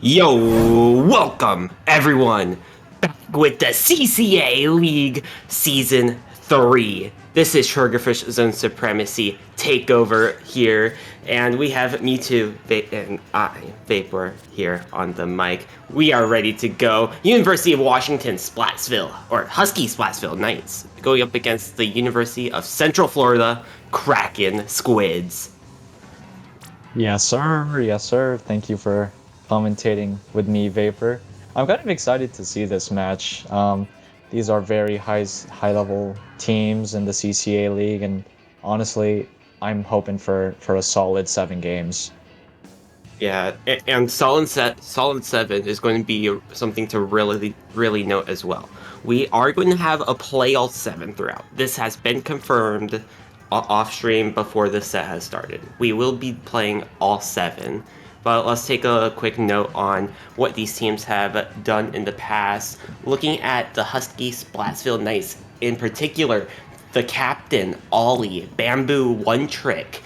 Yo, welcome everyone back with the CCA League Season 3. This is Sugarfish Zone Supremacy Takeover here, and we have me too, and I, Vapor, here on the mic. We are ready to go. University of Washington Splatsville, or Husky Splatsville Knights, going up against the University of Central Florida Kraken Squids. Yes, sir. Yes, sir. Thank you for commentating with me, Vapor. I'm kind of excited to see this match. These are very high level teams in the CCA league, and honestly, I'm hoping for a solid 7 games. Yeah, and Solid 7 is going to be something to really note as well. We are going to have a play all 7 throughout. This has been confirmed off stream before the set has started. We will be playing all 7, but let's take a quick note on what these teams have done in the past. Looking at the Husky Splatsville Knights in particular, the captain, Ollie, Bamboo One Trick,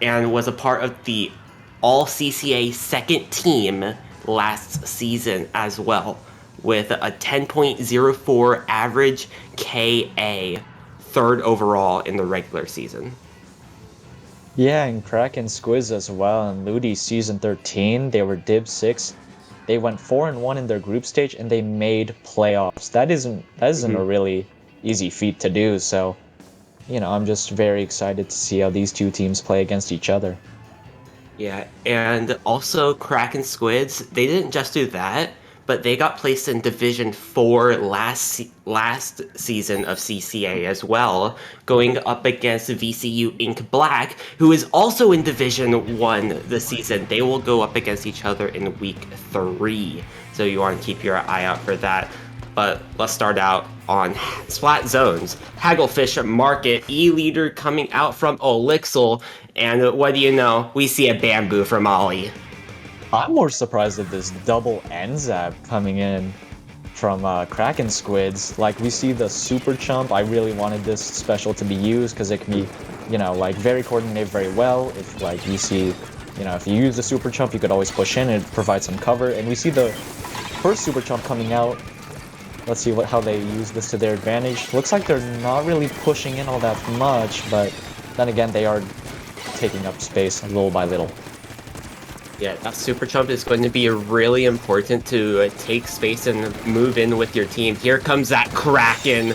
and was a part of the all CCA second team last season as well, with a 10.04 average KA, third overall in the regular season. Yeah, and Kraken Squids as well. And Ludi season 13, they were Div 6. They went 4-1 in their group stage, and they made playoffs. That isn't a really easy feat to do. So, I'm just very excited to see how these two teams play against each other. Yeah, and also Kraken Squids, they didn't just do that, but they got placed in Division 4 last season of CCA as well, going up against VCU Ink Black, who is also in Division 1 this season. They will go up against each other in Week 3, so you want to keep your eye out for that. But let's start out on Splat Zones. Hagglefish Market, E-Leader coming out from Olixel, and what do you know? We see a Bamboo from Ollie. I'm more surprised at this double NZAP coming in from Kraken Squids. Like, we see the Super Chump. I really wanted this special to be used because it can be, very coordinated very well. If, you see, if you use the Super Chump, you could always push in and provide some cover. And we see the first Super Chump coming out. Let's see how they use this to their advantage. Looks like they're not really pushing in all that much, but then again, they are taking up space little by little. Yeah, that Super Chump is going to be really important to take space and move in with your team. Here comes that Kraken,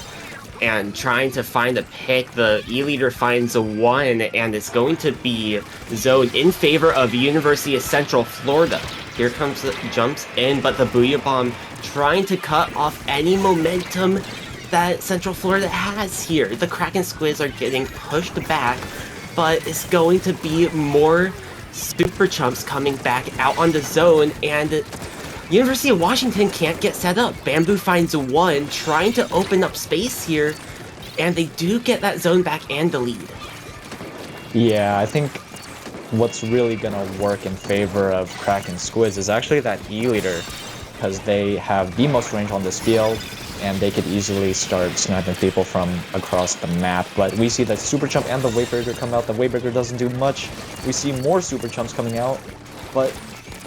and trying to find a pick. The E-Leader finds a 1, and it's going to be zoned in favor of University of Central Florida. Here comes the jumps in, but the Booyah Bomb trying to cut off any momentum that Central Florida has here. The Kraken Squids are getting pushed back, but it's going to be more Super Chumps coming back out on the zone, and University of Washington can't get set up. Bamboo finds a 1, trying to open up space here, and they do get that zone back and the lead. Yeah, I think what's really gonna work in favor of Kraken Squids is actually that E-Leader, because they have the most range on this field, and they could easily start sniping people from across the map. But we see that Super Chump and the Wavebreaker come out. The Wavebreaker doesn't do much. We see more Super Chumps coming out, but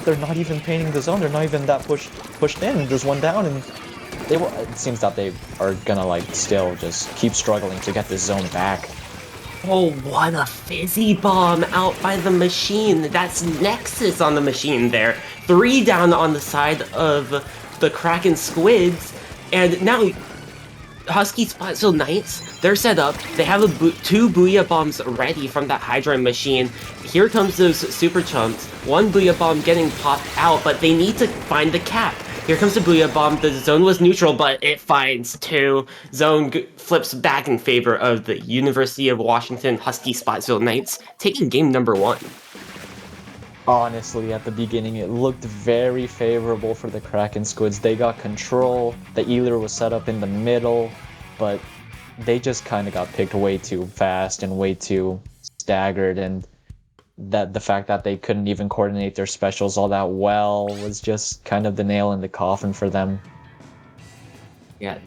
they're not even painting the zone. They're not even that pushed in. There's one down, and it seems that they are gonna still just keep struggling to get this zone back. Oh, what a fizzy bomb out by the machine. That's Nexus on the machine there. 3 down on the side of the Kraken Squids. And now, Husky Splatsville Knights, they're set up. They have 2 Booyah Bombs ready from that Hydra machine. Here comes those Super Chumps. 1 Booyah Bomb getting popped out, but they need to find the cap. Here comes the Booyah Bomb. The zone was neutral, but it finds 2. Zone flips back in favor of the University of Washington Husky Splatsville Knights, taking game number 1. Honestly, at the beginning, it looked very favorable for the Kraken Squids. They got control. The E-Leader was set up in the middle, but they just kind of got picked way too fast and way too staggered, and that the fact that they couldn't even coordinate their specials all that well was just kind of the nail in the coffin for them. Yeah,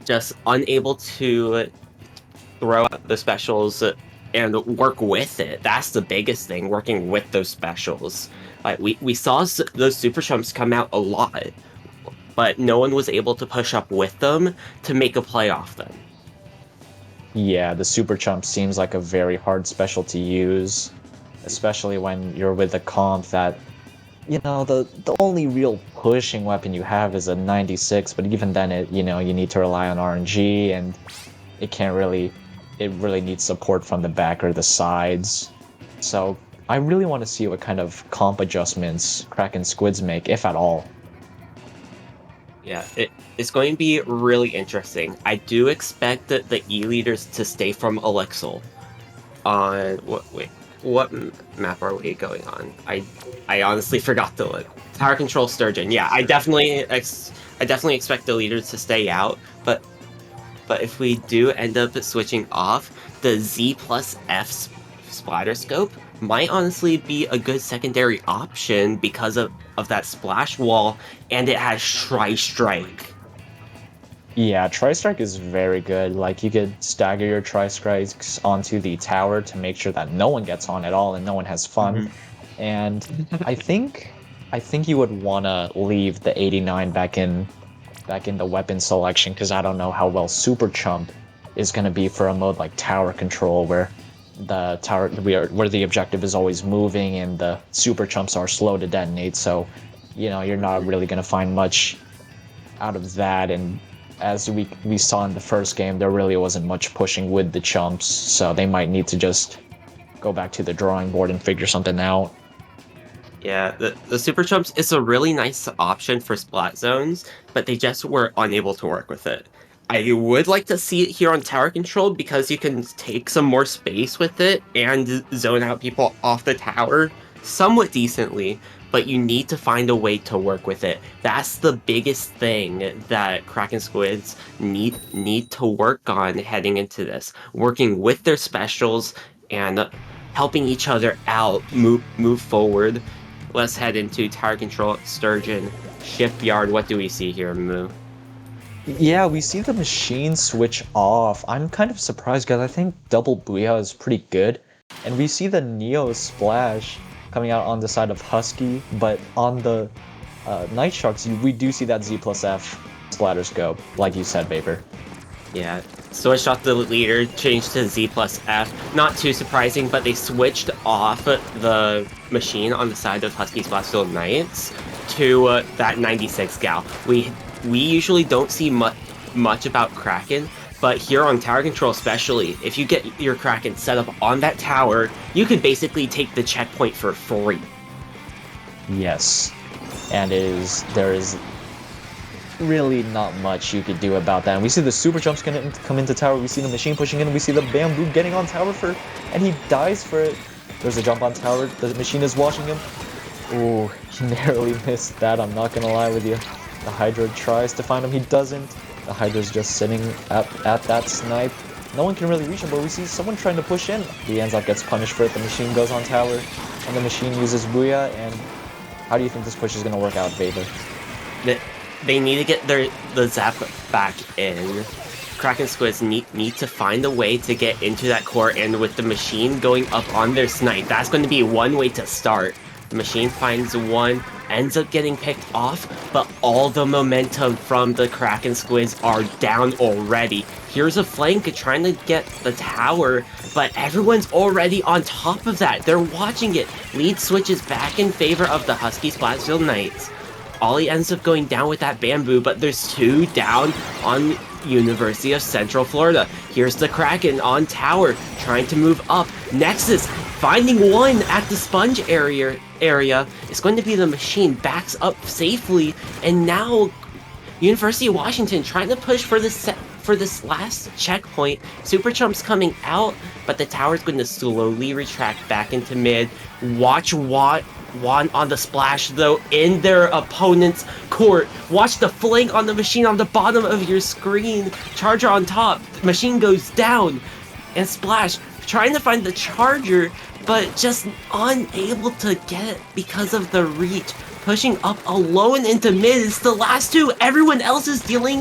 just unable to throw out the specials and work with it. That's the biggest thing, working with those specials. Like we saw those super chumps come out a lot, but no one was able to push up with them to make a play off them. Yeah, the super chump seems like a very hard special to use, especially when you're with a comp that, the only real pushing weapon you have is a 96, but even then you need to rely on RNG, and it really needs support from the back or the sides. So I really want to see what kind of comp adjustments Kraken Squids make, if at all. Yeah, it's going to be really interesting. I do expect that the E leaders to stay from Elixir. On what map are we going on? I honestly forgot to look. Tower Control Sturgeon. Yeah, I definitely expect the leaders to stay out, but if we do end up switching off, the Z plus F splatter scope might honestly be a good secondary option because of that splash wall, and it has Tri-Strike. Yeah, Tri-Strike is very good. Like, you could stagger your Tri-Strikes onto the tower to make sure that no one gets on at all and no one has fun. And I think you would want to leave the 89 back in the weapon selection, because I don't know how well Super Chump is going to be for a mode like Tower Control, where where the objective is always moving and the Super Chumps are slow to detonate. So, you're not really going to find much out of that. And as we saw in the first game, there really wasn't much pushing with the chumps, so they might need to just go back to the drawing board and figure something out. Yeah, the Super Chumps is a really nice option for splat zones, but they just were unable to work with it. I would like to see it here on Tower Control because you can take some more space with it and zone out people off the tower somewhat decently, but you need to find a way to work with it. That's the biggest thing that Kraken Squids need to work on heading into this. Working with their specials and helping each other out, move forward. Let's head into Tower Control, Sturgeon, Shipyard. What do we see here, Moo? Yeah, we see the machine switch off. I'm kind of surprised because I think double Booyah is pretty good. And we see the Neo Splash coming out on the side of Husky, but on the Night Sharks, we do see that Z plus F splatter scope, like you said, Vapor. Yeah, switched off the leader, changed to Z plus F. Not too surprising, but they switched off the machine on the side of Husky Splatsville Knights to that 96 gal. We usually don't see much about Kraken, but here on Tower Control especially, if you get your Kraken set up on that tower, you could basically take the checkpoint for free. Yes, and there is really not much you could do about that. And we see the super jumps gonna come into tower, we see the machine pushing in, we see the bamboo getting on tower and he dies for it. There's a jump on tower, the machine is watching him. Ooh, he narrowly missed that, I'm not gonna lie with you. The Hydra tries to find him, he doesn't. The Hydra's just sitting at that snipe. No one can really reach him, but we see someone trying to push in. He ends up gets punished for it, the machine goes on tower, and the machine uses Booyah, and how do you think this push is gonna work out, Vader? They need to get the zap back in. Kraken Squids need to find a way to get into that core, and with the machine going up on their snipe, that's going to be one way to start. The machine finds one, ends up getting picked off, but all the momentum from the Kraken Squids are down already. Here's a flank trying to get the tower, but everyone's already on top of that. They're watching it. Lead switches back in favor of the Husky Splatsville Knights. Ollie ends up going down with that bamboo, but there's two down on University of Central Florida. Here's the Kraken on tower, trying to move up. Nexus finding one at the sponge area. It's going to be the machine, backs up safely, and now University of Washington trying to push for this last checkpoint. Super Chump's coming out, but the tower's going to slowly retract back into mid. Watch Juan on the splash, though, in their opponent's court. Watch the flank on the machine on the bottom of your screen. Charger on top. Machine goes down. And Splash trying to find the charger, but just unable to get it because of the reach. Pushing up alone into mid. It's the last two. Everyone else is dealing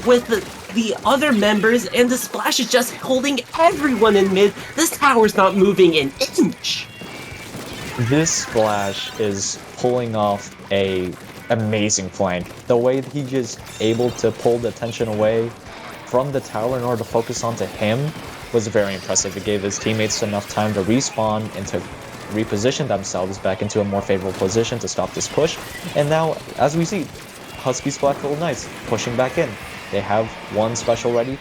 with the other members, and the splash is just holding everyone in mid. This tower's not moving an inch. This splash is pulling off a amazing flank. The way that he just able to pull the attention away from the tower in order to focus onto him was very impressive. It gave his teammates enough time to respawn and to reposition themselves back into a more favorable position to stop this push. And now, as we see, Husky Splatsville Knights pushing back in. They have one special ready.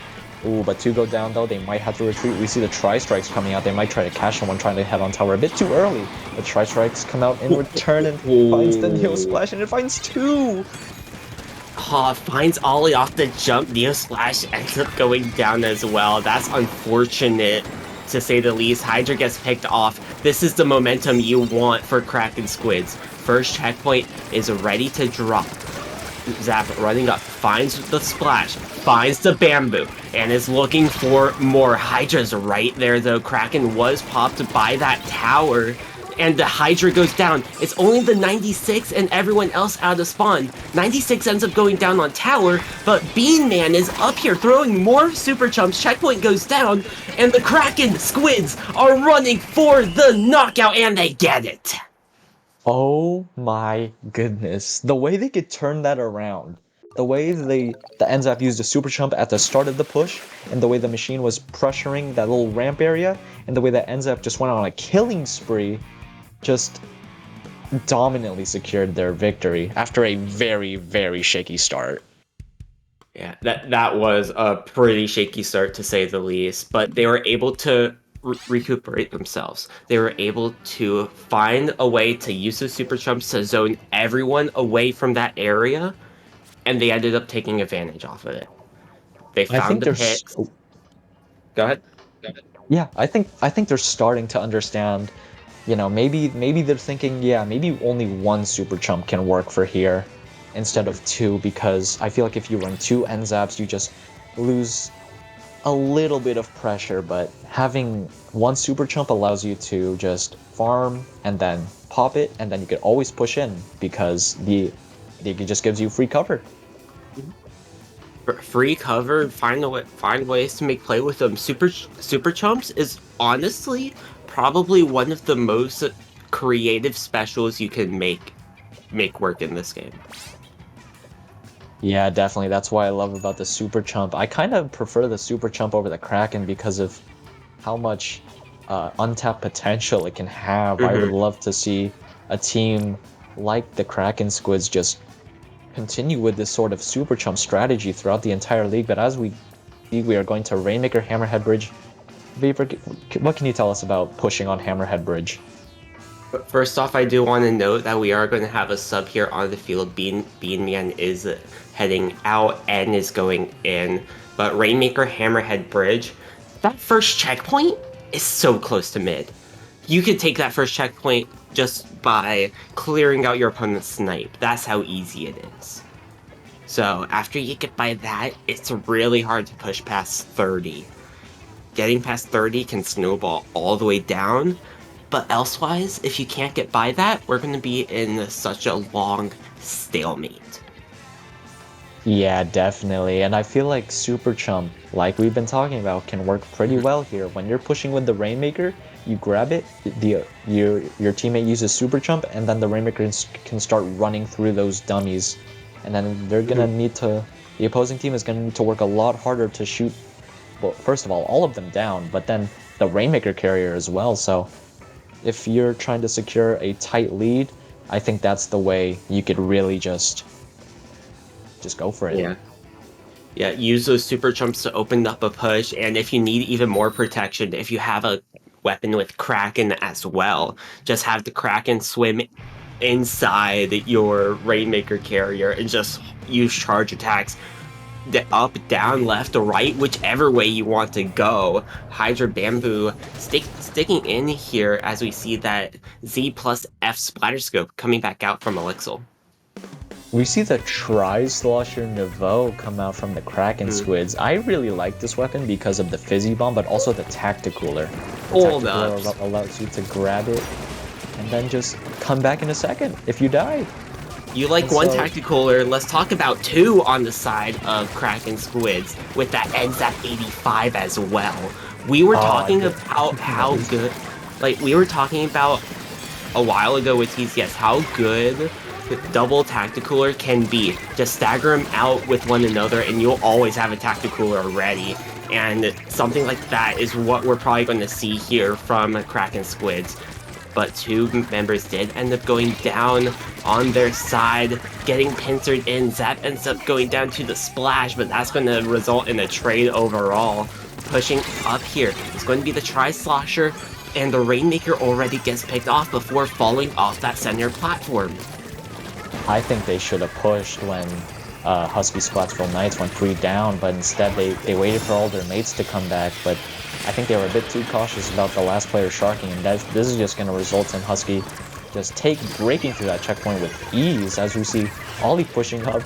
Ooh, but two go down though. They might have to retreat. We see the Tri-Strikes coming out. They might try to catch someone trying to head on tower a bit too early. The Tri-Strikes come out in return and finds the Neo Splash, and it finds two! Finds Ollie off the jump. Neo Splash ends up going down as well. That's unfortunate, to say the least. Hydra gets picked off. This is the momentum you want for Kraken Squids. First checkpoint is ready to drop. Zap running up, finds the splash, finds the bamboo, and is looking for more. Hydra's right there though. Kraken was popped by that tower, and the Hydra goes down. It's only the 96 and everyone else out of spawn. 96 ends up going down on tower, but Bean Man is up here throwing more super chumps. Checkpoint goes down, and the Kraken Squids are running for the knockout, and they get it. Oh my goodness. The way they could turn that around. The way the NZAP used a super chump at the start of the push, and the way the machine was pressuring that little ramp area, and the way that NZAP just went on a killing spree, just dominantly secured their victory after a very, very shaky start. Yeah, that was a pretty shaky start to say the least, but they were able to recuperate themselves. They were able to find a way to use the super chumps to zone everyone away from that area, and they ended up taking advantage off of it. They found the pit. Go ahead. Yeah, I think they're starting to understand. You know, maybe they're thinking, yeah, maybe only one super chump can work for here instead of two, because I feel like if you run two NZAPs, you just lose a little bit of pressure, but having one super chump allows you to just farm and then pop it, and then you can always push in because it just gives you free cover. Free cover, find ways to make play with them. Super chumps is honestly probably one of the most creative specials you can make work in this game. Yeah, definitely. That's why I love about the super chump. I kind of prefer the super chump over the Kraken because of how much untapped potential it can have. I would love to see a team like the Kraken Squids just continue with this sort of super chump strategy throughout the entire league. But as we see, we are going to Rainmaker Hammerhead Bridge. Vapor, what can you tell us about pushing on Hammerhead Bridge? But first off, I do want to note that we are going to have a sub here on the field. Bean Man is heading out and is going in. But Rainmaker Hammerhead Bridge, that first checkpoint is so close to mid. You could take that first checkpoint just by clearing out your opponent's snipe. That's how easy it is. So after you get by that, it's really hard to push past 30. Getting past 30 can snowball all the way down. But elsewise, if you can't get by that, we're going to be in such a long stalemate. Yeah, definitely. And I feel like Super Chump, like we've been talking about, can work pretty well here. When you're pushing with the Rainmaker, you grab it, your teammate uses Super Chump, and then the Rainmaker can start running through those dummies. And then they're going to need to, the opposing team is going to need to work a lot harder to shoot, well, first of all of them down, but then the Rainmaker carrier as well. So if you're trying to secure a tight lead, I think that's the way you could really just go for it. Yeah, use those super chumps to open up a push, and if you need even more protection, if you have a weapon with Kraken as well, just have the Kraken swim inside your Rainmaker carrier and just use charge attacks. The up, down, left, or right, whichever way you want to go. Hydra Bamboo sticking in here as we see that Z plus F splatter scope coming back out from Elixir. We see the Tri-Slosher Nouveau come out from the Kraken Squids. I really like this weapon because of the Fizzy Bomb, but also the Tacticooler. The Tacticooler allows you to grab it and then just come back in a second if you die. You like And one so, tacticooler, let's talk about two on the side of Kraken Squids with that NZAP 85 as well. We were talking about how nice. good, like, we were talking about a while ago with TCS, how good the double tacticooler can be. Just stagger them out with one another and you'll always have a tacticooler ready. And something like that is what we're probably going to see here from Kraken Squids. But two members did end up going down on their side, getting pincered in. Zap ends up going down to the splash, but that's going to result in a trade overall. Pushing up here is going to be the Tri-Slosher, and the Rainmaker already gets picked off before falling off that center platform. I think they should have pushed when Husky Splatsville Knights went 3 down, but instead they waited for all their mates to come back. But I think they were a bit too cautious about the last player sharking, and this is just going to result in Husky just breaking through that checkpoint with ease. As we see Ollie pushing up,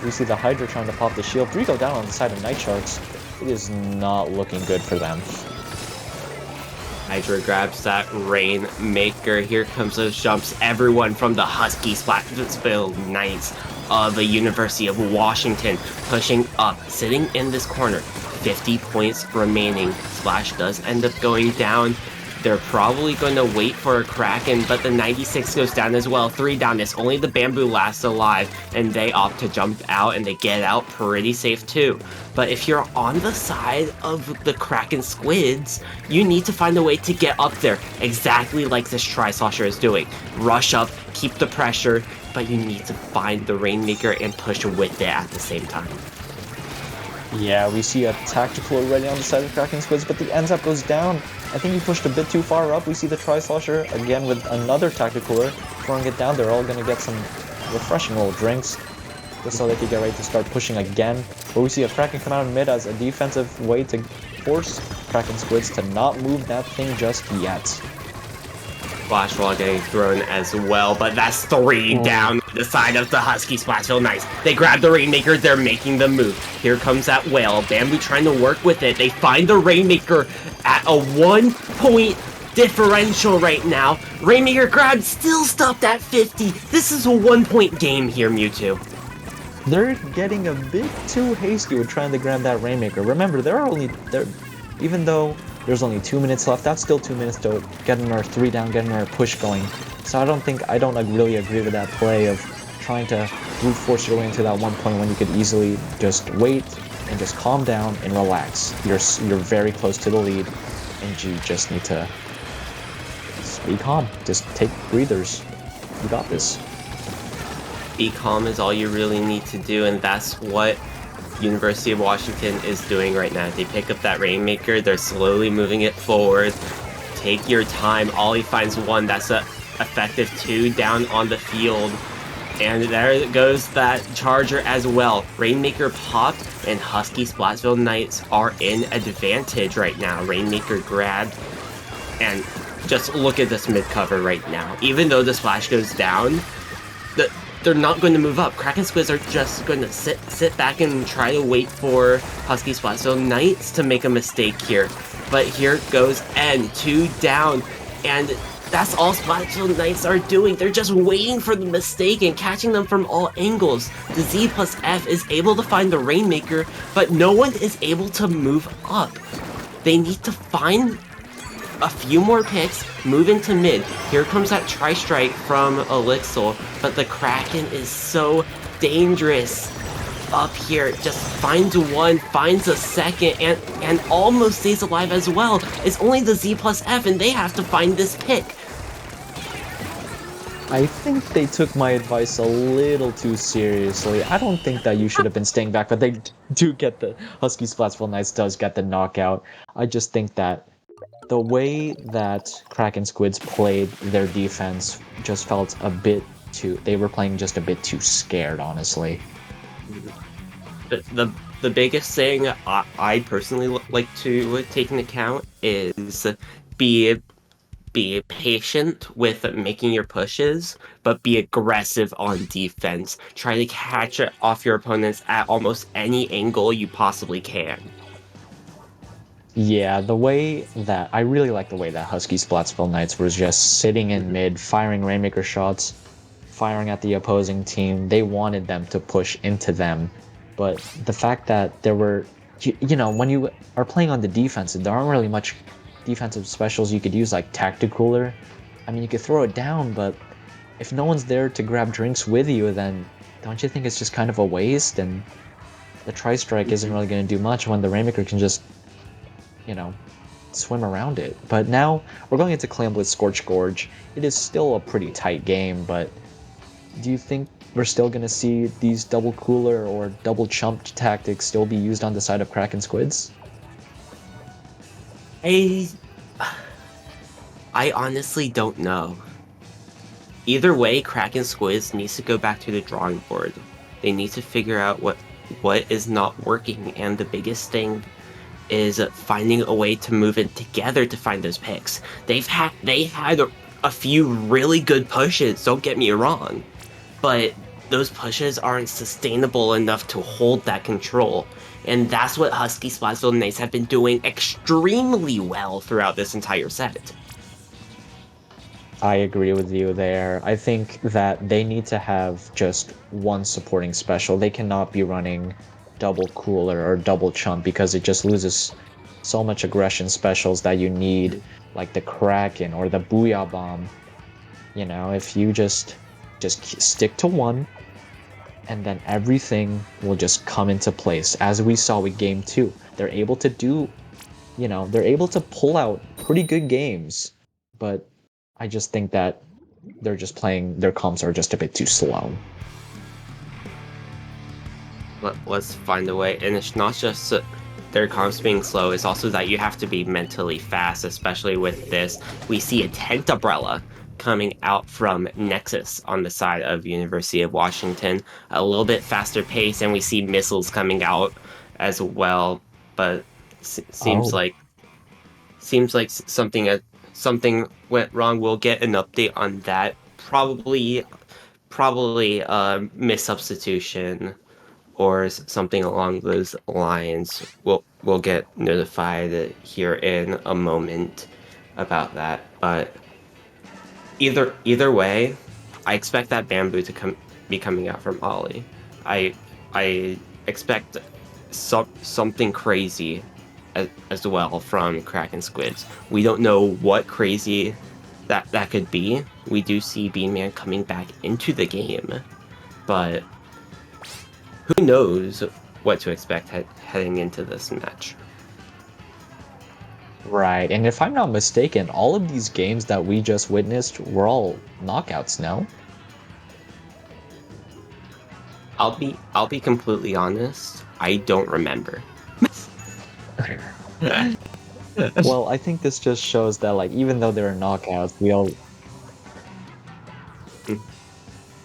we see the Hydra trying to pop the shield. 3 go down on the side of Night Sharks. It is not looking good for them. Hydra grabs that Rainmaker. Here comes those jumps. Everyone from the Husky Splatsville Knights of the University of Washington pushing up, sitting in this corner. 50 points remaining. Splash does end up going down. They're probably going to wait for a Kraken, but the 96 goes down as well. 3 down. It's only the Bamboo last alive, and they opt to jump out, and they get out pretty safe too. But if you're on the side of the Kraken Squids, you need to find a way to get up there, exactly like this Tri-Slosher is doing. Rush up, keep the pressure, but you need to find the Rainmaker and push with it at the same time. Yeah, we see a tactical already on the side of Kraken Squids, but the NZAP goes down. I think he pushed a bit too far up. We see the Tri-Slosher again with another tacticaler throwing it down. They're all going to get some refreshing little drinks just so they can get ready to start pushing again. But we see a Kraken come out in mid as a defensive way to force Kraken Squids to not move that thing just yet. Flash wall getting thrown as well, but that's 3 down the side of the Husky Splatsville Knights. They grab the Rainmaker, they're making the move. Here comes that whale. Bamboo trying to work with it. They find the Rainmaker at a 1-point differential right now. Rainmaker grab still stopped at 50. This is a 1-point game here, Mewtwo. They're getting a bit too hasty with trying to grab that Rainmaker. Remember, even though there's only 2 minutes left, that's still 2 minutes to get our 3 down, getting our push going. So I don't really agree with that play of trying to brute force your way into that 1 point when you could easily just wait and just calm down and relax. You're very close to the lead, and you just need to be calm. Just take breathers. You got this. Be calm is all you really need to do, and that's what University of Washington is doing right now. They pick up that Rainmaker, they're slowly moving it forward. Take your time. Ollie finds 1, that's a effective 2 down on the field. And there goes that Charger as well. Rainmaker popped, and Husky Splatsville Knights are in advantage right now. Rainmaker grabbed, and just look at this mid-cover right now. Even though the splash goes down, they're not going to move up. Kraken Squids are just going to sit back and try to wait for Husky Splatsville Knights to make a mistake here. But here goes N, 2 down, and that's all Splatsville Knights are doing. They're just waiting for the mistake and catching them from all angles. The Z plus F is able to find the Rainmaker, but no one is able to move up. They need to find a few more picks, move into mid. Here comes that Tri-Strike from Elixir, but the Kraken is so dangerous up here. Just finds 1, finds a second, and almost stays alive as well. It's only the Z plus F, and they have to find this pick. I think they took my advice a little too seriously. I don't think that you should have been staying back, but they do get the Husky Splatsville Knights does get the knockout. I just think that the way that Kraken Squids played their defense just felt a bit too... They were playing just a bit too scared, honestly. The biggest thing I personally like to take into account is be patient with making your pushes, but be aggressive on defense. Try to catch it off your opponents at almost any angle you possibly can. Yeah, I really like the way that Husky Splatsville Knights was just sitting in mid, firing Rainmaker shots, firing at the opposing team. They wanted them to push into them. But the fact that there were, when you are playing on the defensive, there aren't really much defensive specials you could use, like Tacticooler. I mean, you could throw it down, but if no one's there to grab drinks with you, then don't you think it's just kind of a waste? And the Tri-Strike isn't really going to do much when the Rainmaker can just, you know, swim around it. But now we're going into Clam with Scorch Gorge. It is still a pretty tight game, but do you think we're still going to see these double cooler or double chump tactics still be used on the side of Kraken Squids? I I honestly don't know. Either way, Kraken Squids needs to go back to the drawing board. They need to figure out what is not working, and the biggest thing is finding a way to move it together to find those picks. They had a few really good pushes, don't get me wrong, but those pushes aren't sustainable enough to hold that control. And that's what Husky Splatsville Knights have been doing extremely well throughout this entire set. I agree with you there. I think that they need to have just one supporting special. They cannot be running double cooler or double chump because it just loses so much aggression specials that you need, like the Kraken or the Booyah Bomb. If you just stick to one, and then everything will just come into place. As we saw with game 2, they're able to they're able to pull out pretty good games, but I just think that they're just playing, their comps are just a bit too slow. Let's find a way. And it's not just their comps being slow, it's also that you have to be mentally fast, especially with this. We see a tent umbrella coming out from Nexus on the side of University of Washington, a little bit faster pace, and we see missiles coming out as well. But seems Oh. like something went wrong. We'll get an update on that. Probably miss substitution or something along those lines. We'll get notified here in a moment about that. But either way, I expect that bamboo to be coming out from Ollie. I expect something crazy as well from Kraken Squids. We don't know what crazy that could be. We do see Bean Man coming back into the game, but who knows what to expect heading into this match. Right, and if I'm not mistaken, all of these games that we just witnessed were all knockouts, no? I'll be completely honest. I don't remember. Well, I think this just shows that, like, even though there are knockouts,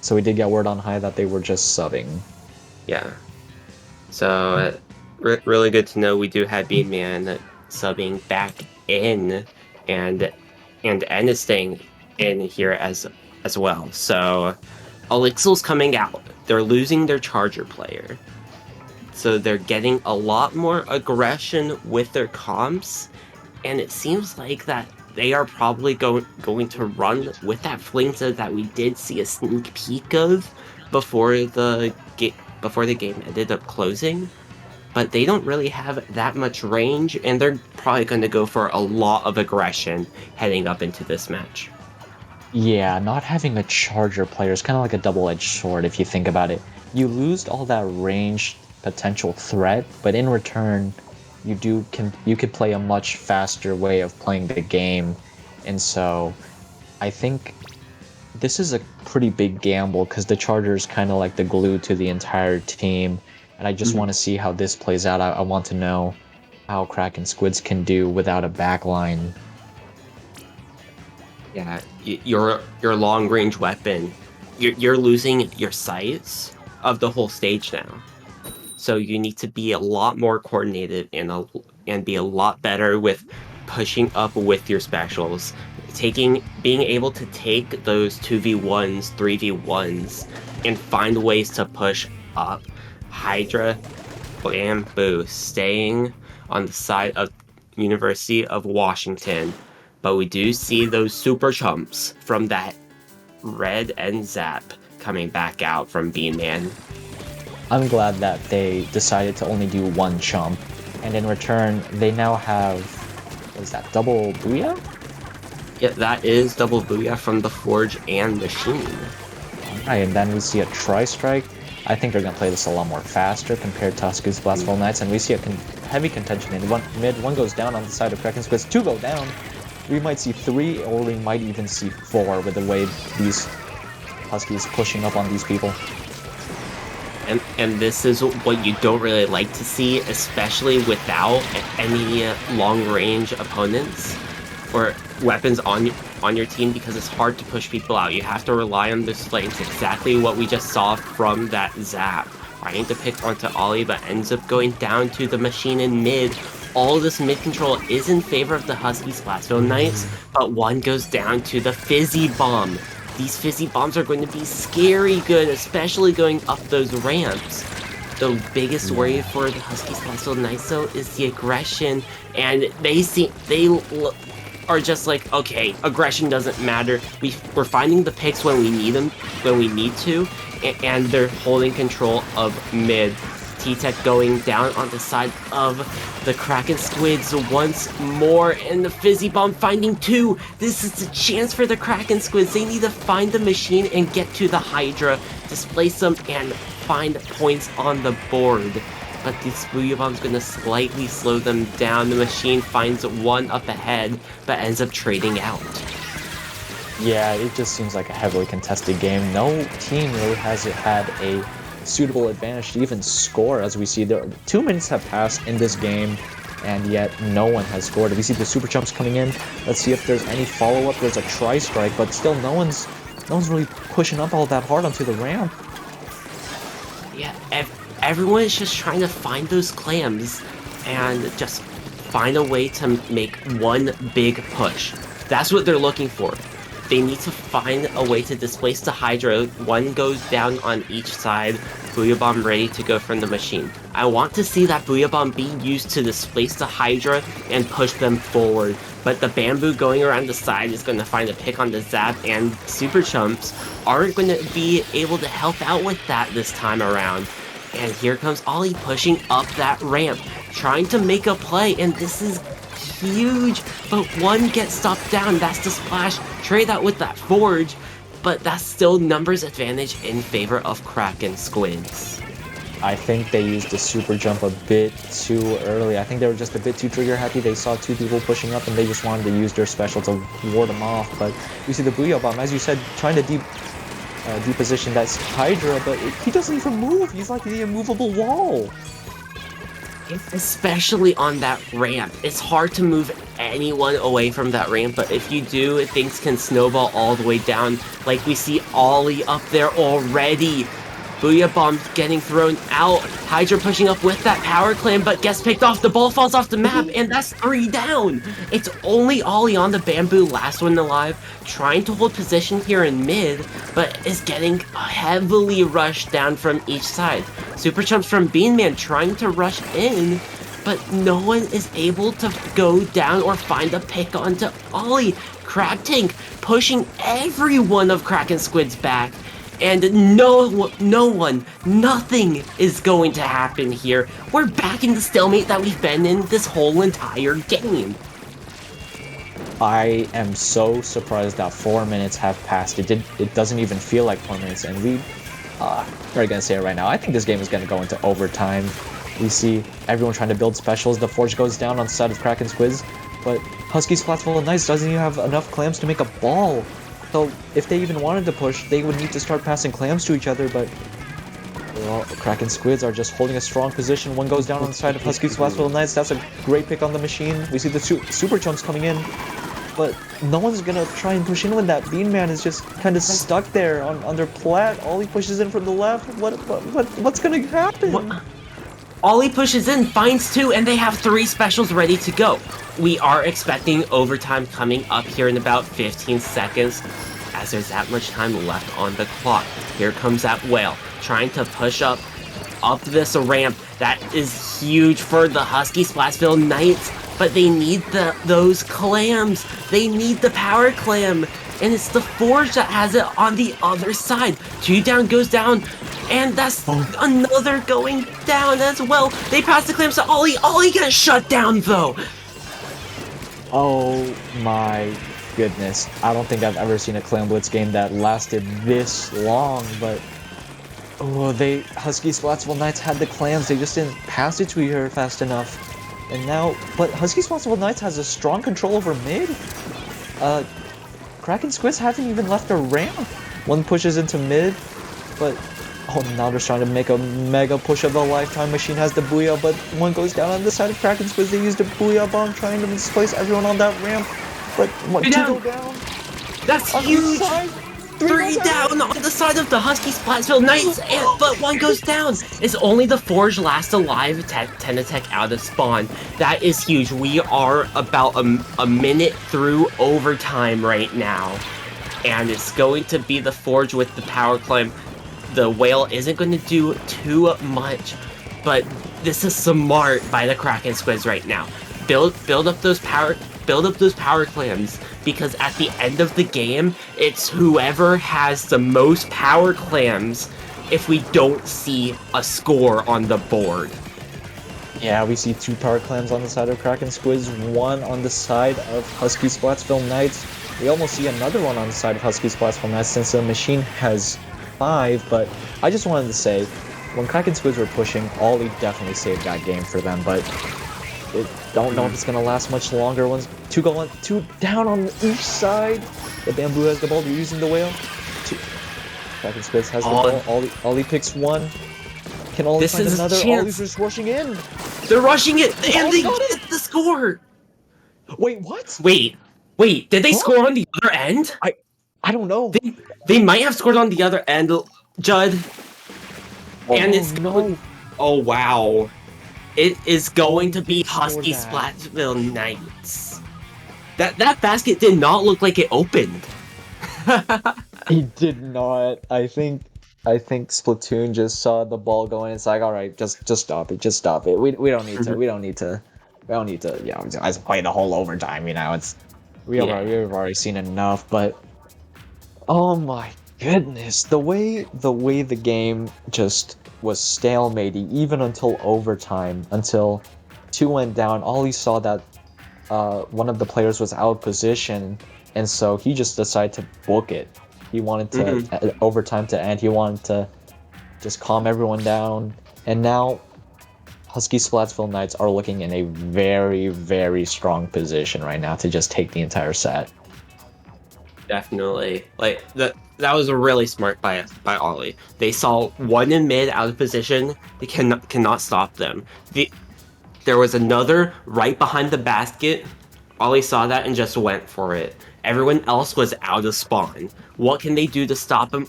so we did get word on high that they were just subbing. Yeah. So, really good to know we do have Bean Man subbing back in, and N is staying in here as well. So, Elixir's coming out. They're losing their Charger player. So they're getting a lot more aggression with their comps, and it seems like that they are probably going to run with that Flamesa that we did see a sneak peek of before the game ended up closing. But they don't really have that much range, and they're probably going to go for a lot of aggression heading up into this match. Yeah, not having a Charger player is kind of like a double-edged sword if you think about it. You lose all that ranged potential threat, but in return, you could play a much faster way of playing the game. And so I think this is a pretty big gamble because the Charger is kind of like the glue to the entire team. And I just want to see how this plays out. I want to know how Kraken Squids can do without a backline. Yeah, your long range weapon, you're losing your sights of the whole stage now. So you need to be a lot more coordinated and be a lot better with pushing up with your specials, being able to take those 2v1s, 3v1s, and find ways to push up. Hydra, Bamboo, staying on the side of University of Washington. But we do see those super chumps from that Red and Zap coming back out from Bean Man. I'm glad that they decided to only do one chump, and in return, they now have, what is that, double Booyah? Yeah, that is double Booyah from the Forge and Machine. Alright, and then we see a Tri-Strike. I think they're going to play this a lot more faster compared to Husky Splatsville Knights, and we see a heavy contention in mid. One goes down on the side of Kraken Squids, two go down. We might see three, or we might even see four with the way these Huskies pushing up on these people. And this is what you don't really like to see, especially without any long-range opponents or weapons on your team, because it's hard to push people out. You have to rely on this play. It's exactly what we just saw from that Zap. Trying to pick onto Ollie, but ends up going down to the Machine in mid. All of this mid control is in favor of the Husky Splatsville Knights, but one goes down to the Fizzy Bomb. These Fizzy Bombs are going to be scary good, especially going up those ramps. The biggest worry for the Husky Splatsville Knights, though, is the aggression, and they are just like, okay, aggression doesn't matter. We're finding the picks when we need them, when we need to, and they're holding control of mid. T-Tech going down on the side of the Kraken Squids once more, and the Fizzy Bomb finding two. This is a chance for the Kraken Squids. They need to find the Machine and get to the Hydra, displace them, and find points on the board. But this Booyah Bomb's gonna slightly slow them down. The Machine finds one up ahead, but ends up trading out. Yeah, it just seems like a heavily contested game. No team really has had a suitable advantage to even score, as we see there 2 minutes have passed in this game, and yet no one has scored. We see the super chumps coming in. Let's see if there's any follow-up. There's a Tri-Strike, but still no one's really pushing up all that hard onto the ramp. Yeah, everyone is just trying to find those clams and just find a way to make one big push. That's what they're looking for. They need to find a way to displace the Hydra. One goes down on each side. Booyah Bomb ready to go from the Machine. I want to see that Booyah Bomb being used to displace the Hydra and push them forward. But the Bamboo going around the side is going to find a pick on the Zap, and Super Chumps aren't going to be able to help out with that this time around. And here comes Ollie pushing up that ramp, trying to make a play, and this is huge, but one gets stopped down. That's the splash. Trade that with that Forge, but that's still numbers advantage in favor of Kraken Squids. I think they used the super jump a bit too early. I think they were just a bit too trigger happy. They saw two people pushing up and they just wanted to use their special to ward them off. But you see the Booyah Bomb, as you said, trying to deposition that Hydra, but he doesn't even move. He's like the immovable wall. Especially on that ramp. It's hard to move anyone away from that ramp, but if you do, things can snowball all the way down. Like we see Ollie up there already. Booyah Bomb getting thrown out. Hydra pushing up with that power clam, but gets picked off. The ball falls off the map, and that's 3 down. It's only Ollie on the Bamboo, last one alive, trying to hold position here in mid, but is getting heavily rushed down from each side. Super Chumps from Bean Man trying to rush in, but no one is able to go down or find a pick onto Ollie. Crab Tank pushing every one of Kraken Squid's back. And nothing is going to happen here. We're back in the stalemate that we've been in this whole entire game. I am so surprised that 4 minutes have passed. It doesn't even feel like 4 minutes, and we're gonna say it right now. I think this game is gonna go into overtime. We see everyone trying to build specials. The Forge goes down on the side of Kraken Squids, but Husky Splatsville Knights doesn't even have enough clams to make a ball. So if they even wanted to push, they would need to start passing clams to each other, but well, Kraken Squids are just holding a strong position. One goes down on the side of Husky Splatsville Knights. That's a great pick on the Machine. We see the Super Chumps coming in, but no one's gonna try and push in when that Bean Man is just kind of stuck there on their plat. Ollie pushes in from the left. What's gonna happen? Ollie pushes in, finds 2, and they have 3 specials ready to go. We are expecting overtime coming up here in about 15 seconds, as there's that much time left on the clock. Here comes that Whale, trying to push up this ramp. That is huge for the Husky Splatsville Knights, but they need those clams. They need the power clam. and it's the Forge that has it on the other side. 2 down goes down, and that's another going down as well. They pass the clamps to Ollie. Ollie gets shut down though. Oh my goodness. I don't think I've ever seen a Clam Blitz game that lasted this long, but Husky Splatsville Knights had the clams, they just didn't pass it to her fast enough. And now, but Husky Splatsville Knights has a strong control over mid. Kraken Squids haven't even left a ramp. One pushes into mid, but now they're trying to make a mega push of the lifetime. Machine has the Booyah, but one goes down on the side of Kraken Squids. They used a Booyah bomb trying to displace everyone on that ramp. But two go down. That's huge! 3 down on the side of the Husky Splatsville Knights, but 1 goes down. It's only the Forge last alive, Tenatech out of spawn. That is huge. We are about a minute through overtime right now. And it's going to be the Forge with the power climb. The Whale isn't going to do too much, but this is smart by the Kraken Squids right now. Build up those power clams, because at the end of the game, it's whoever has the most power clams if we don't see a score on the board. Yeah, we see 2 power clams on the side of Kraken Squids, 1 on the side of Husky Splatsville Knights. We almost see another one on the side of Husky Splatsville Knights since the machine has 5, but I just wanted to say, when Kraken Squids were pushing, Ollie definitely saved that game for them, but don't know if it's gonna last much longer. 2 down on each side. The Bamboo has the ball. They're using the Whale. Kraken Squids has the ball. Ollie picks 1. Can Ollie find another? Ollie's just rushing in. They're rushing it, and they get the score. Wait, what? Wait. Did they score on the other end? I don't know. They might have scored on the other end, Judd. And it's no. Oh wow. It is going to be Husky Splatsville Knights. That basket did not look like it opened. He did not. I think Splatoon just saw the ball going. It's like, all right, just stop it. Just stop it. We don't need to. We don't need to. You know, I play the whole overtime. You know, we've already seen enough. But oh my goodness, the way the game just was stalemated even until overtime, until 2 went down. Ollie saw that one of the players was out of position, and so he just decided to book it. He wanted to overtime to end. He wanted to just calm everyone down. And now Husky Splatsville Knights are looking in a very, very strong position right now to just take the entire set. Definitely. Like that was really smart by Ollie. They saw 1 in mid out of position. They cannot stop them. There was another right behind the basket. Ollie saw that and just went for it. Everyone else was out of spawn. What can they do to stop him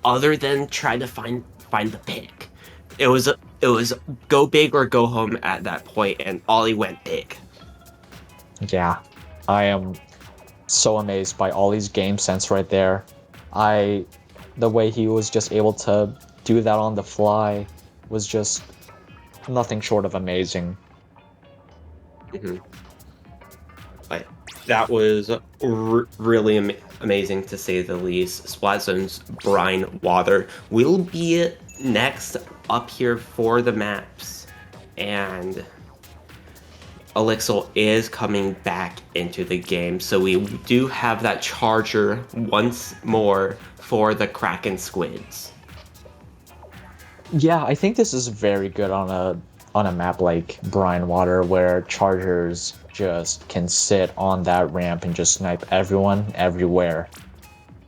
other than try to find the pick? It was go big or go home at that point, and Ollie went big. Yeah, I am so amazed by Ollie's game sense right there. The way he was just able to do that on the fly was just nothing short of amazing. Like, that was really amazing to say the least. Splatzone's Brine Water will be next up here for the maps, and Elixir is coming back into the game, so we do have that charger once more for the Kraken Squids. Yeah, I think this is very good on a map like Brine Water, where chargers just can sit on that ramp and just snipe everyone everywhere.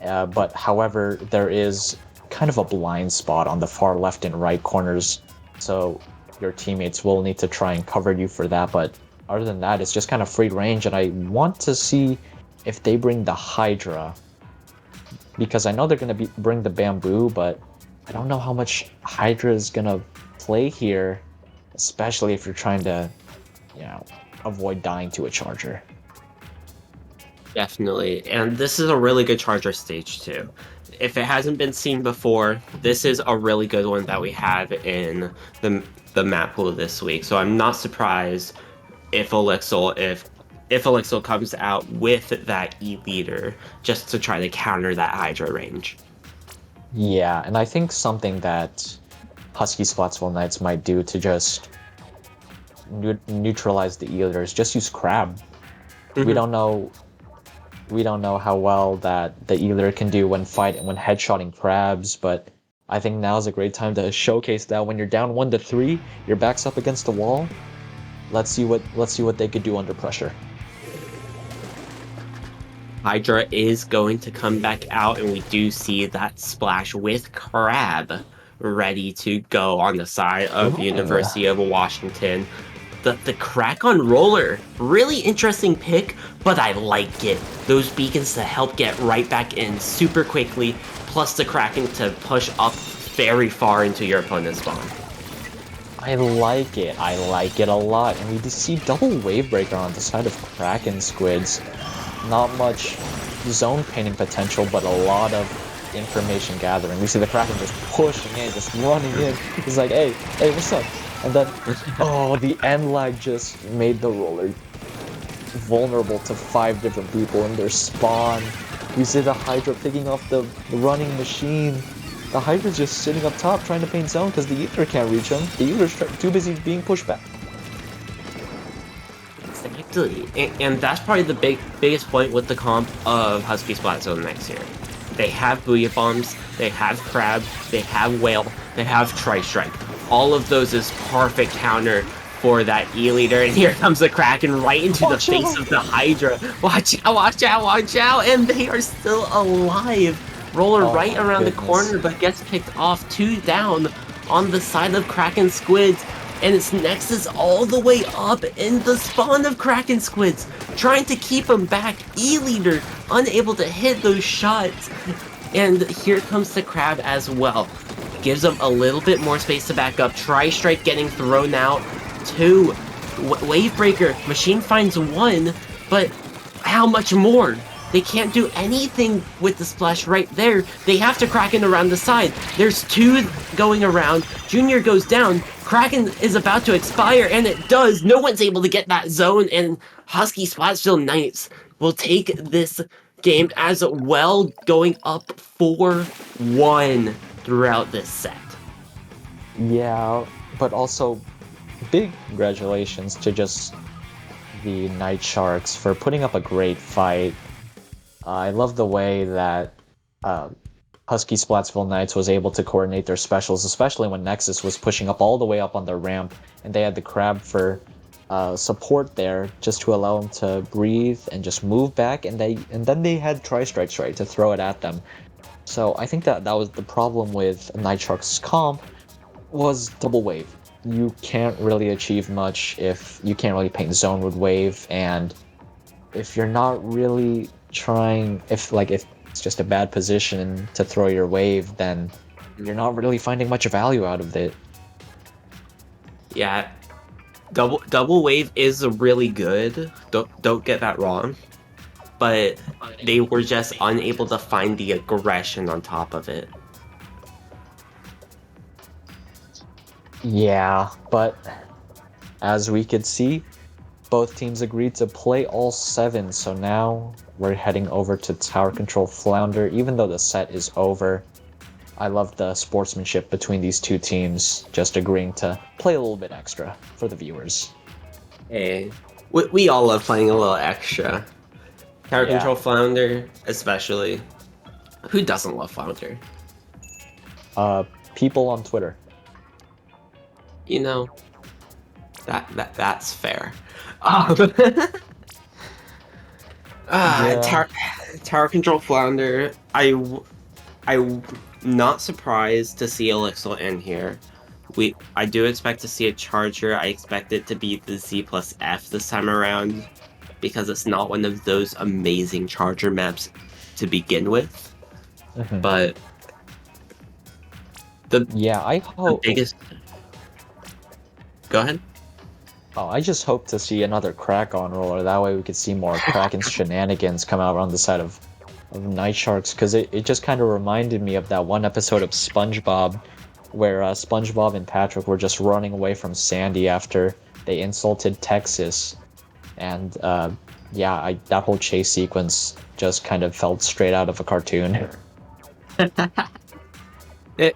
But however, there is kind of a blind spot on the far left and right corners, so your teammates will need to try and cover you for that. But other than that, it's just kind of free range, and I want to see if they bring the Hydra, because I know they're going to bring the Bamboo, but I don't know how much Hydra is going to play here, especially if you're trying to, you know, avoid dying to a charger. Definitely, and this is a really good charger stage too. If it hasn't been seen before, this is a really good one that we have in the map pool this week, so I'm not surprised if if Elixir comes out with that E-Leader just to try to counter that Hydra range. Yeah, and I think something that Husky Splatsville Knights might do to just neutralize the E-Leader is just use Crab. We Mhm. don't know how well that the E-Leader can do when headshotting crabs, but I think now's a great time to showcase that when you're down 1-3, your back's up against the wall. Let's see what they could do under pressure. Hydra is going to come back out, and we do see that splash with Crab ready to go on the side of Ooh. University of Washington. The crack on roller, really interesting pick, but I like it. Those beacons to help get right back in super quickly, plus the Kraken to push up very far into your opponent's spawn. I like it. I like it a lot. And we see double wave breaker on the side of Kraken Squids. Not much zone painting potential, but a lot of information gathering. We see the Kraken just pushing in, just running in. He's like, hey, what's up? And then, oh, the end lag just made the roller vulnerable to 5 different people in their spawn. We see the Hydra picking off the running machine. The Hydra's just sitting up top trying to paint zone because the Ether can't reach him. The Ether's too busy being pushed back. Exactly, and that's probably the biggest point with the comp of Husky Splatzville next year. They have Booyah Bombs, they have Crab, they have Whale, they have Tri-Strike. All of those is perfect counter for that E-Leader, and here comes the Kraken right into the face of the Hydra. Watch out, watch out, watch out, and they are still alive. Roller right around the corner, but gets picked off 2 down on the side of Kraken Squids. And its Nexus all the way up in the spawn of Kraken Squids, trying to keep him back. E-Leader unable to hit those shots. And here comes the Crab as well. Gives him a little bit more space to back up. Tri-Strike getting thrown out. 2. Wavebreaker. Machine finds 1, but how much more? They can't do anything with the splash right there. They have to Kraken around the side. There's 2 going around. Junior goes down. Kraken is about to expire, and it does. No one's able to get that zone, and Husky Splatsville Knights will take this game as well, going up 4-1 throughout this set. Yeah, but also big congratulations to just the Night Sharks for putting up a great fight. I love the way that Husky Splatsville Knights was able to coordinate their specials, especially when Nexus was pushing up all the way up on their ramp, and they had the Crab for support there, just to allow them to breathe and just move back, and then they had Tri-Strikes right to throw it at them. So I think that was the problem with Night Shark's comp, was double wave. You can't really achieve much if you can't really paint zone with wave, and if you're not really trying, if it's just a bad position to throw your wave, then you're not really finding much value out of it. Yeah, double wave is really good. Don't get that wrong, but they were just unable to find the aggression on top of it. Yeah, but as we could see, both teams agreed to play all 7, so now we're heading over to Tower Control Flounder, even though the set is over. I love the sportsmanship between these 2 teams, just agreeing to play a little bit extra for the viewers. Hey, we all love playing a little extra. Tower Control Flounder, especially. Who doesn't love Flounder? People on Twitter. You know, that's fair. Tower Control Flounder. I'm not surprised to see Elixir in here. I do expect to see a Charger. I expect it to be the Z+F this time around, because it's not one of those amazing Charger maps to begin with. Mm-hmm. But I hope the biggest. Go ahead. Oh, I just hope to see another crack on roller. That way we could see more Kraken's shenanigans come out on the side of Night Sharks, because it just kind of reminded me of that one episode of SpongeBob where SpongeBob and Patrick were just running away from Sandy after they insulted Texas, and Yeah, that whole chase sequence just kind of felt straight out of a cartoon. it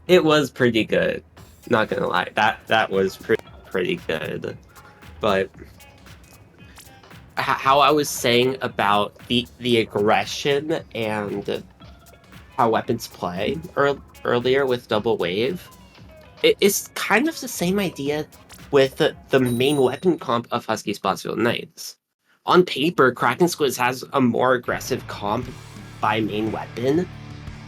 it was pretty good. Not gonna lie, that was pretty good. But how I was saying about the aggression and how weapons play earlier with double wave, it's kind of the same idea with the main weapon comp of Husky Splatsville Knights. On paper, Kraken Squids has a more aggressive comp by main weapon,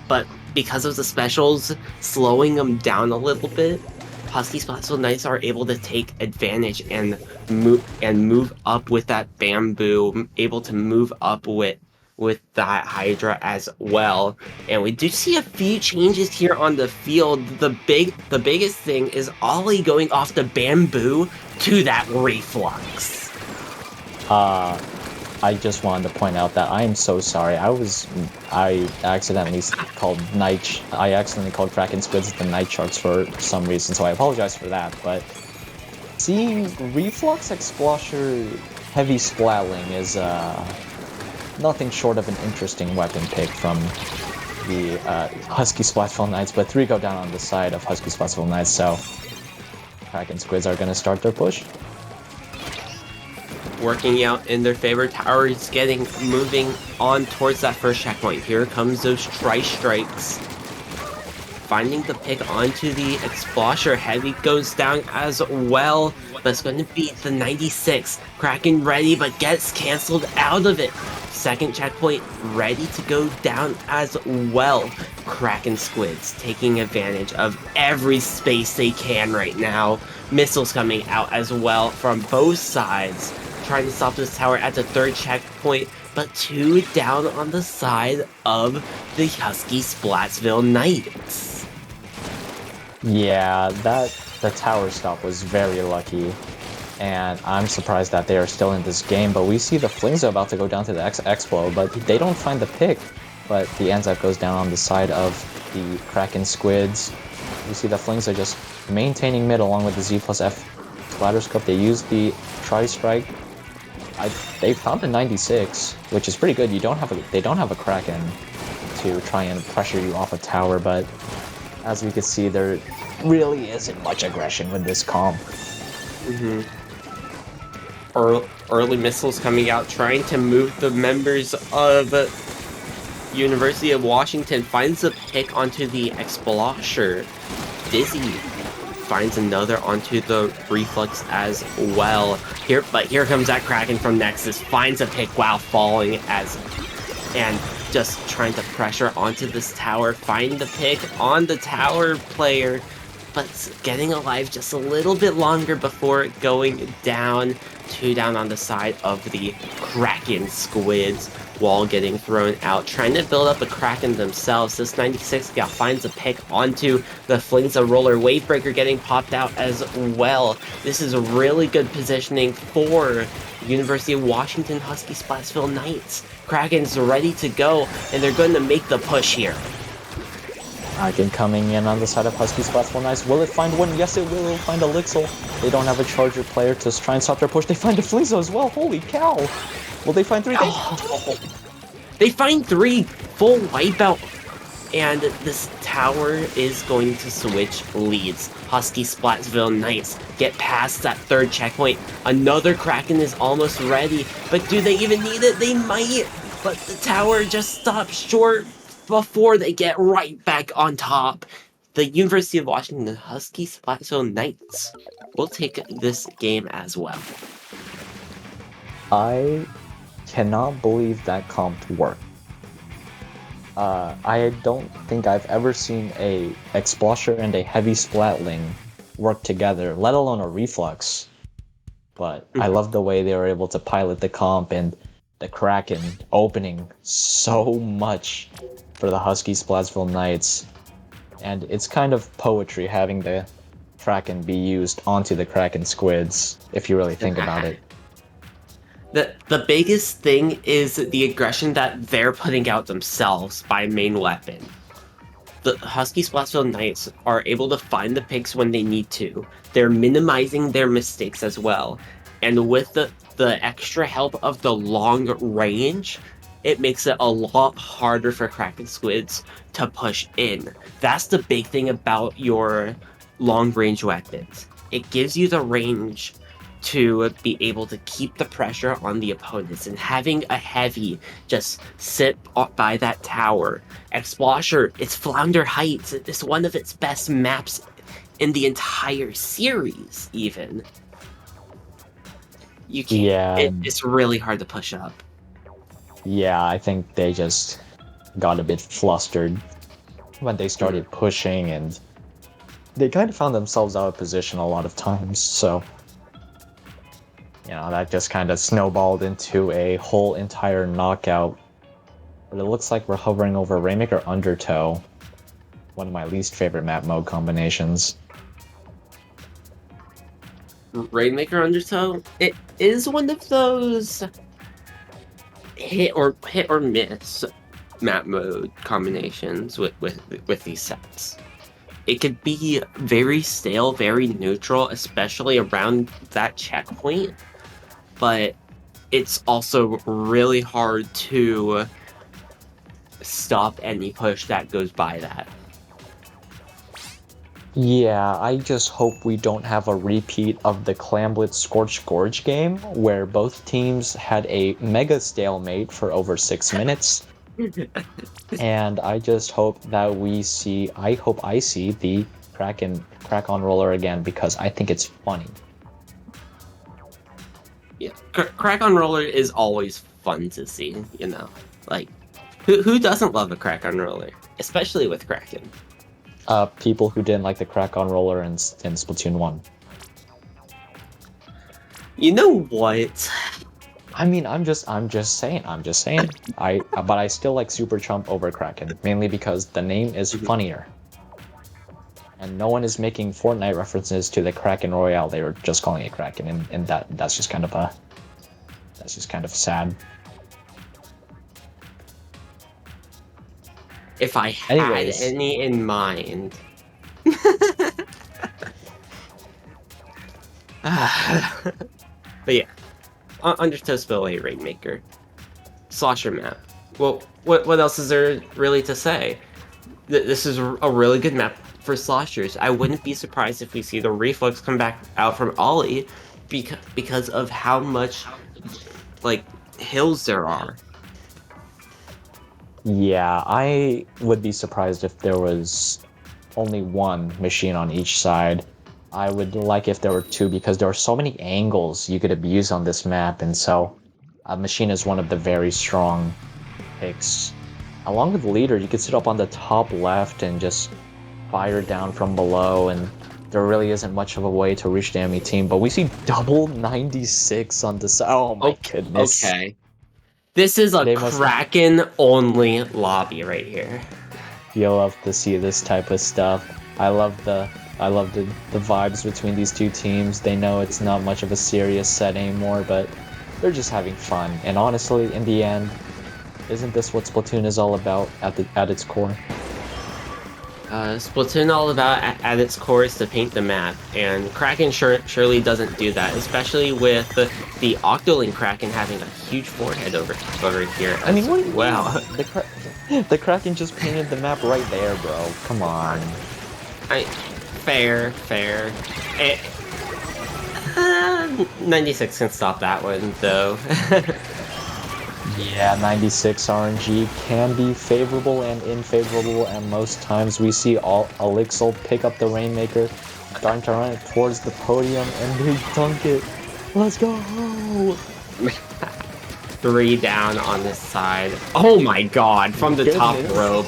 but because of the specials slowing them down a little bit, Husky Splatsville Knights are able to take advantage and move up with that bamboo, able to move up with that Hydra as well. And we do see a few changes here on the field. The biggest thing is Ollie going off the bamboo to that reflux. Uh, I just wanted to point out that I am so sorry. I accidentally called Kraken Squids the Night Sharks for some reason, so I apologize for that. But seeing Reflux Explosher Heavy Splatling is nothing short of an interesting weapon pick from the Husky Splatsville Knights, but 3 go down on the side of Husky Splatsville Knights, so Kraken Squids are going to start their push. Working out in their favor. Tower is moving on towards that first checkpoint. Here comes those tri-strikes. Finding the pick onto the Explosher. Heavy goes down as well. But it's going to be the 96. Kraken ready, but gets canceled out of it. Second checkpoint ready to go down as well. Kraken Squids taking advantage of every space they can right now. Missiles coming out as well from both sides. Trying to stop this tower at the third checkpoint, but 2 down on the side of the Husky Splatsville Knights. Yeah, the tower stop was very lucky, and I'm surprised that they are still in this game, but we see the Flings about to go down to the Expo, but they don't find the pick, but the Anzac goes down on the side of the Kraken Squids. We see the Flings are just maintaining mid along with the Z+F splatter scope. They use the Tri-Strike. They found a 96, which is pretty good. They don't have a Kraken to try and pressure you off a tower, but as we can see, there really isn't much aggression with this comp. Early missiles coming out, trying to move the members of University of Washington. Finds a pick onto the Explosher. Dizzy finds another onto the Reflux as well. Here comes that Kraken from Nexus. Finds a pick while falling and just trying to pressure onto this tower. Find the pick on the tower player, but getting alive just a little bit longer before going down. 2 down on the side of the Kraken Squids. Wall getting thrown out, trying to build up a Kraken themselves. This 96 gal finds a pick onto the Flings, a roller Wavebreaker getting popped out as well. This is a really good positioning for University of Washington Husky Splatsville Knights. Kraken's ready to go, and they're going to make the push here. Kraken coming in on the side of Husky Splatsville Knights. Will it find one? Yes, it will. It'll find a Lixel. They don't have a Charger player to try and stop their push. They find a Flingzo as well. Holy cow! Will they find 3? They find 3 full wipeout, and this tower is going to switch leads. Husky Splatsville Knights get past that third checkpoint. Another Kraken is almost ready, but do they even need it? They might, but the tower just stops short before they get right back on top. The University of Washington Husky Splatsville Knights will take this game as well. I cannot believe that comp worked. I don't think I've ever seen a Explosher and a Heavy Splatling work together, let alone a Reflux. But I love the way they were able to pilot the comp and the Kraken opening so much for the Husky Splatsville Knights. And it's kind of poetry having the Kraken be used onto the Kraken Squids, if you really think about it. The biggest thing is the aggression that they're putting out themselves by main weapon. The Husky Splatsville Knights are able to find the picks when they need to. They're minimizing their mistakes as well. And with the extra help of the long range, it makes it a lot harder for Kraken Squids to push in. That's the big thing about your long range weapons. It gives you the range to be able to keep the pressure on the opponents, and having a heavy just sit by that tower. Explosher, it's Flounder Heights. It's one of its best maps in the entire series, even. You can't. Yeah, It's really hard to push up. yeah, I think they just got a bit flustered when they started pushing, and they kind of found themselves out of position a lot of times, so that just kind of snowballed into a whole entire knockout. But it looks like we're hovering over Rainmaker Undertow, one of my least favorite map mode combinations. Rainmaker Undertow, it is one of those hit or miss map mode combinations with these sets. It could be very stale, very neutral, especially around that checkpoint, but it's also really hard to stop any push that goes by that. Yeah, I just hope we don't have a repeat of the Clamblitz Scorched Gorge game, where both teams had a mega stalemate for over 6 minutes. And I just hope that I see the Crack-on Roller again, because I think it's funny. Yeah, Crack-on Roller is always fun to see, Like, who doesn't love a Crack-on Roller? Especially with Kraken. People who didn't like the Crack-on Roller in Splatoon 1. You know what? I mean, I'm just saying. But I still like Super Chump over Kraken, mainly because the name is funnier. And no one is making Fortnite references to the Kraken Royale. They were just calling it Kraken, and that's just kind of sad. If I had any in mind. But yeah, Undertow Spillway Rainmaker. Slosher map. Well, what else is there really to say? This is a really good map for sloshers. I wouldn't be surprised if we see the Reflex come back out from Ollie because of how much, like, hills there are. Yeah, I would be surprised if there was only one machine on each side. I would like if there were two, because there are so many angles you could abuse on this map, and so a machine is one of the very strong picks. Along with the leader, you could sit up on the top left and just fire down from below, and there really isn't much of a way to reach the enemy team, but we see double 96 on the side. Oh my goodness. Okay. This is a Kraken-only lobby right here. You'll love to see this type of stuff. I love the vibes between these two teams. They know it's not much of a serious set anymore, but they're just having fun. And honestly, in the end, isn't this what Splatoon is all about at its core? Splatoon all about at its core is to paint the map, and Kraken surely doesn't do that, especially with the Octolink Kraken having a huge forehead over here. I mean, what do you mean? The Kraken just painted the map right there, bro. Come on. Fair. 96 can stop that one, though. Yeah, 96 RNG can be favorable and unfavorable, and most times we see Elixir pick up the Rainmaker, starting to run it towards the podium, and they dunk it. Let's go! 3 down on this side. Oh my god, from the top rope.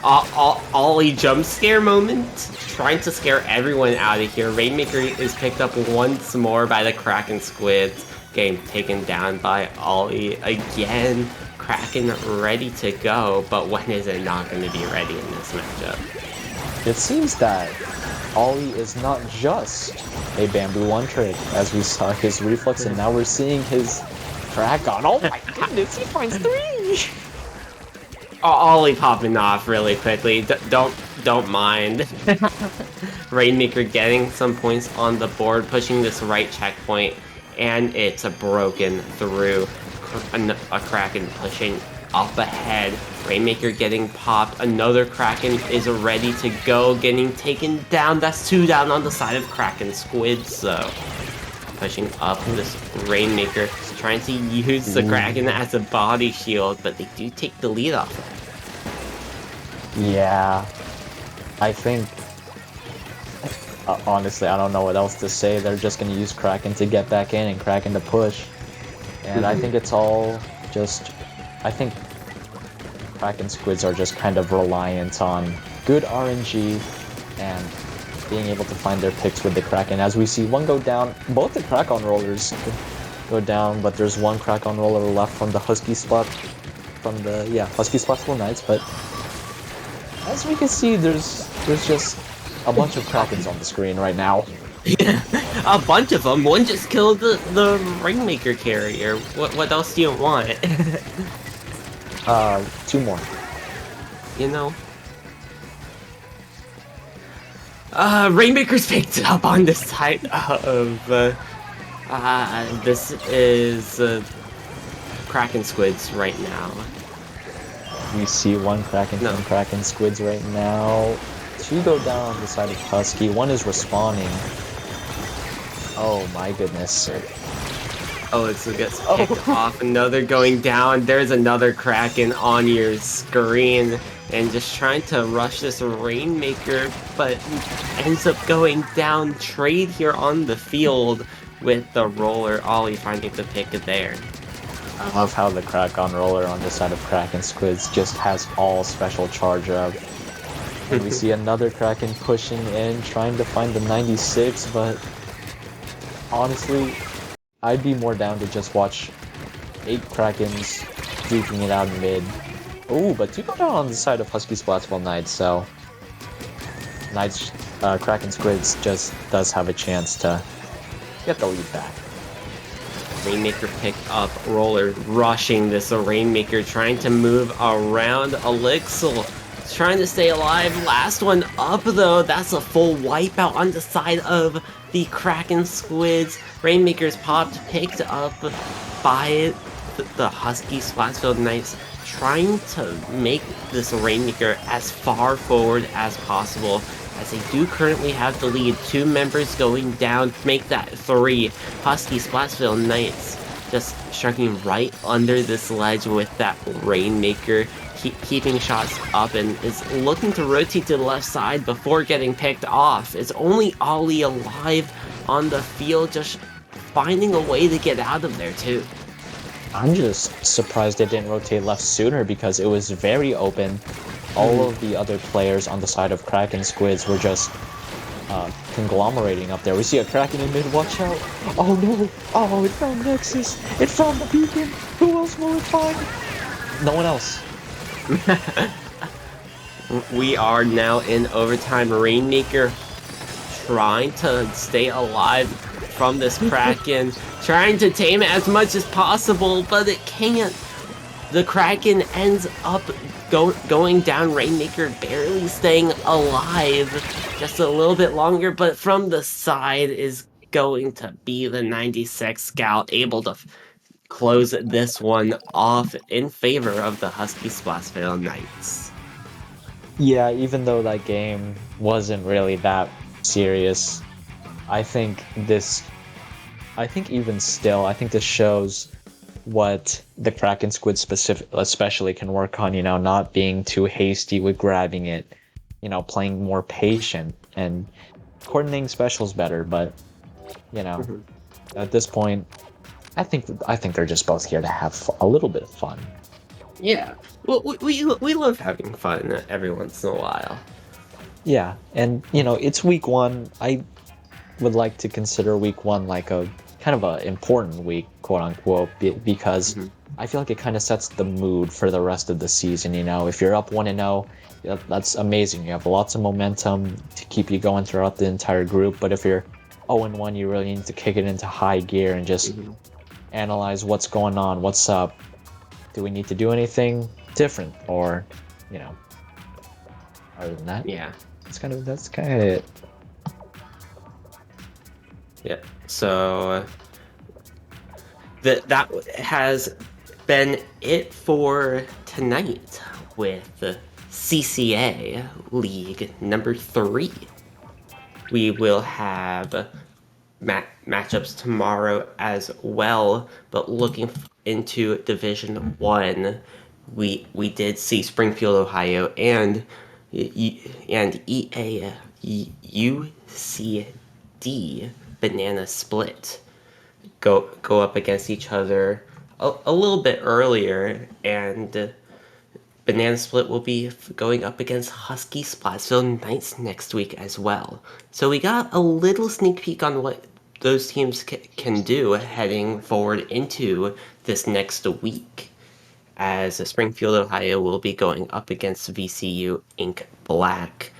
Ollie jump scare moment, trying to scare everyone out of here. Rainmaker is picked up once more by the Kraken Squids. Getting taken down by Ollie again. Kraken ready to go, but when is it not going to be ready in this matchup? It seems that Ollie is not just a bamboo one trick, as we saw his reflex, and now we're seeing his crack on. Oh my goodness, he finds 3! Ollie popping off really quickly. Don't mind. Rainmaker getting some points on the board, pushing this right checkpoint, and it's a broken through. A Kraken pushing up ahead. Rainmaker getting popped. Another Kraken is ready to go, getting taken down. That's 2 down on the side of Kraken Squids. So pushing up this Rainmaker, trying to use the Kraken as a body shield, but they do take the lead off of it. Yeah, I think, honestly, I don't know what else to say. They're just going to use Kraken to get back in and Kraken to push. And I think it's all just, I think Kraken Squids are just kind of reliant on good RNG and being able to find their picks with the Kraken. As we see one go down, both the Kraken rollers go down, but there's one Kraken roller left from the Husky spot, Husky Splatsville Knights. But as we can see, there's just a bunch of Krakens on the screen right now. Yeah, a bunch of them. One just killed the Rainmaker carrier. What else do you want? 2 more. You know. Rainmaker's picked up on the side of this is Kraken Squids right now. We see one Kraken from Kraken Squids right now. 2 go down on the side of Husky. 1 is respawning. Oh my goodness. Oh, it gets picked off. Another going down. There's another Kraken on your screen. And just trying to rush this Rainmaker, but ends up going down. Trade here on the field with the roller. Ollie finding the pick there. I love how the Kraken roller on the side of Kraken Squids just has all special charge up. And we see another Kraken pushing in, trying to find the 96, but honestly, I'd be more down to just watch 8 Krakens duking it out in mid. Ooh, but 2 go down on the side of Husky Splatsville Knights, so Kraken Squids just does have a chance to get the lead back. Rainmaker picked up roller, rushing this Rainmaker, trying to move around Elixir, trying to stay alive. Last one up though, that's a full wipeout on the side of the Kraken Squids. Rainmaker's popped, picked up by the Husky Splatsville Knights, trying to make this Rainmaker as far forward as possible, as they do currently have the lead. 2 members going down to make that 3. Husky Splatsville Knights just striking right under this ledge with that Rainmaker, keeping shots up, and is looking to rotate to the left side before getting picked off. It's only Ollie alive on the field, just finding a way to get out of there too. I'm just surprised they didn't rotate left sooner because it was very open. All of the other players on the side of Kraken Squids were just conglomerating up there. We see a Kraken in mid, watch out! Oh no! Oh, it found Nexus! It found the beacon! Who else will it find? No one else. We are now in overtime. Rainmaker trying to stay alive from this Kraken, trying to tame it as much as possible, but it can't. The Kraken ends up going down. Rainmaker barely staying alive just a little bit longer, but from the side is going to be the 96 Scout, able to close this one off in favor of the Husky Splatsville Knights. Yeah, even though that game wasn't really that serious, I think even still, I think this shows what the Kraken Squid especially can work on, not being too hasty with grabbing it, playing more patient and coordinating specials better. But, at this point, I think they're just both here to have a little bit of fun. Yeah, well, we love having fun every once in a while. Yeah, and, it's week 1. I would like to consider week 1 like a kind of a important week, quote unquote, because I feel like it kind of sets the mood for the rest of the season. If you're up 1-0, that's amazing. You have lots of momentum to keep you going throughout the entire group. But if you're 0-1, you really need to kick it into high gear and just analyze what's going on, what's up. Do we need to do anything different, or other than that? Yeah, that's kind of it. Yeah, so that has been it for tonight with CCA League number 3. We will have matchups tomorrow as well, but looking into Division 1, we did see Springfield, Ohio, and EA UCD Banana Split go up against each other a little bit earlier, and Banana Split will be going up against Husky Splatsville Knights next week as well. So we got a little sneak peek on what those teams can do heading forward into this next week, as Springfield, Ohio will be going up against VCU Ink Black,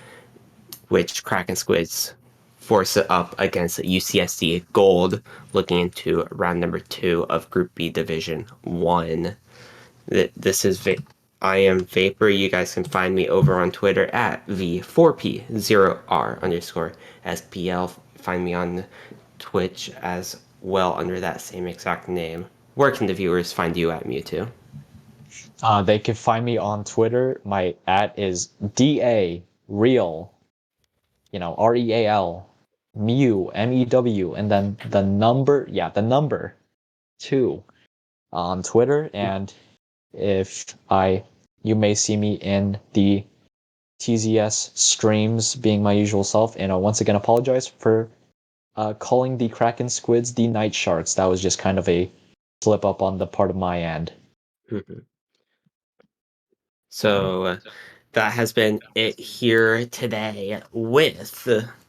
which Kraken Squids force it up against UCSD Gold, looking into round number 2 of Group B Division 1. This is I am Vapor. You guys can find me over on Twitter at V4P0R underscore SPL. Find me on Twitch as well under that same exact name. Where can the viewers find you at, Mewtwo? They can find me on Twitter. My at is DA Real, REAL, Mew, MEW, and then the number 2 on Twitter. And if I, you may see me in the TZS streams being my usual self. And I once again apologize for calling the Kraken Squids the Night Sharks. That was just kind of a slip up on the part of my end. So that has been it here today with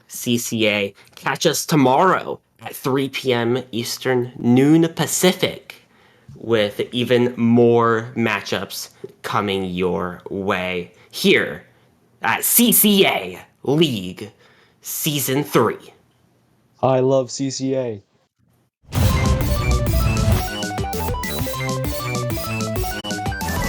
CCA. Catch us tomorrow at 3 p.m. Eastern, noon Pacific, with even more matchups coming your way here at CCA League Season 3. I love CCA.